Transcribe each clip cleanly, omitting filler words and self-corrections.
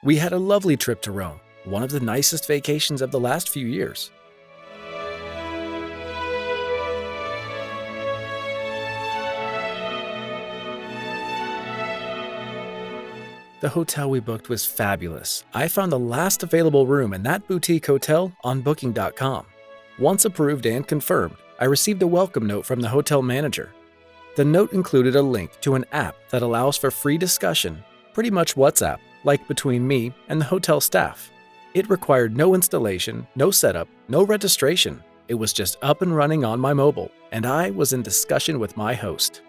We had a lovely trip to Rome, one of the nicest vacations of the last few years. The hotel we booked was fabulous. I found the last available room in that boutique hotel on booking.com. Once approved and confirmed, I received a welcome note from the hotel manager. The note included a link to an app that allows for free discussion, pretty much WhatsApp, like between me and the hotel staff. It required no installation, no setup, no registration. It was just up and running on my mobile, and I was in discussion with my host.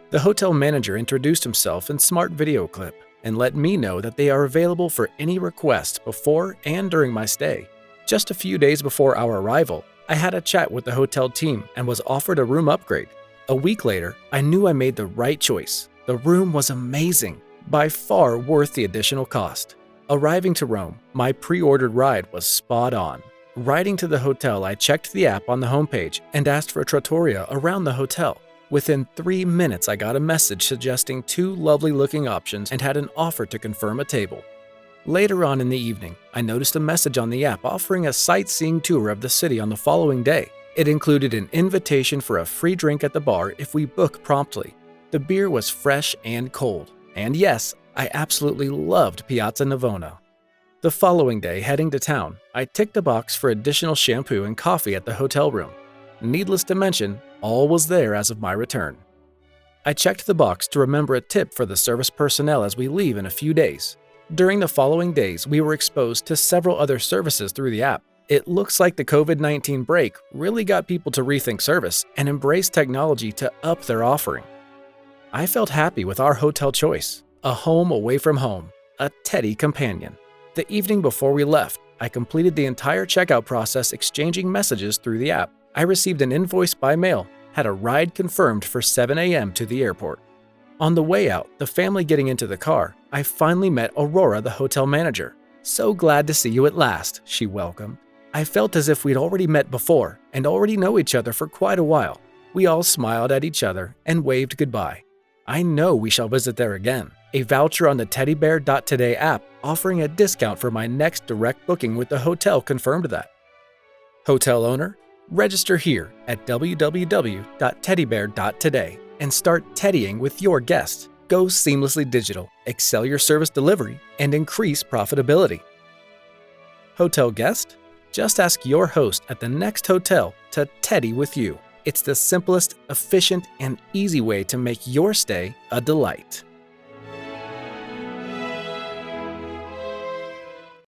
The hotel manager introduced himself in smart video clip and let me know that they are available for any request before and during my stay. Just a few days before our arrival, I had a chat with the hotel team and was offered a room upgrade. A week later, I knew I made the right choice. The room was amazing, by far worth the additional cost. Arriving to Rome, my pre-ordered ride was spot on. Riding to the hotel, I checked the app on the homepage and asked for a trattoria around the hotel. Within 3 minutes, I got a message suggesting 2 lovely-looking options and had an offer to confirm a table. Later on in the evening, I noticed a message on the app offering a sightseeing tour of the city on the following day. It included an invitation for a free drink at the bar if we book promptly. The beer was fresh and cold. And yes, I absolutely loved Piazza Navona. The following day, heading to town, I ticked a box for additional shampoo and coffee at the hotel room. Needless to mention, all was there as of my return. I checked the box to remember a tip for the service personnel as we leave in a few days. During the following days, we were exposed to several other services through the app. It looks like the COVID-19 break really got people to rethink service and embrace technology to up their offering. I felt happy with our hotel choice, a home away from home, a Teddy companion. The evening before we left, I completed the entire checkout process exchanging messages through the app. I received an invoice by mail, had a ride confirmed for 7 a.m. to the airport. On the way out, the family getting into the car, I finally met Aurora, the hotel manager. "So glad to see you at last," she welcomed. I felt as if we'd already met before and already know each other for quite a while. We all smiled at each other and waved goodbye. I know we shall visit there again. A voucher on the TeddyBear.today app offering a discount for my next direct booking with the hotel confirmed that. Hotel owner? Register here at www.TeddyBear.today and start teddying with your guests. Go seamlessly digital, excel your service delivery, and increase profitability. Hotel guest? Just ask your host at the next hotel to teddy with you. It's the simplest, efficient, and easy way to make your stay a delight.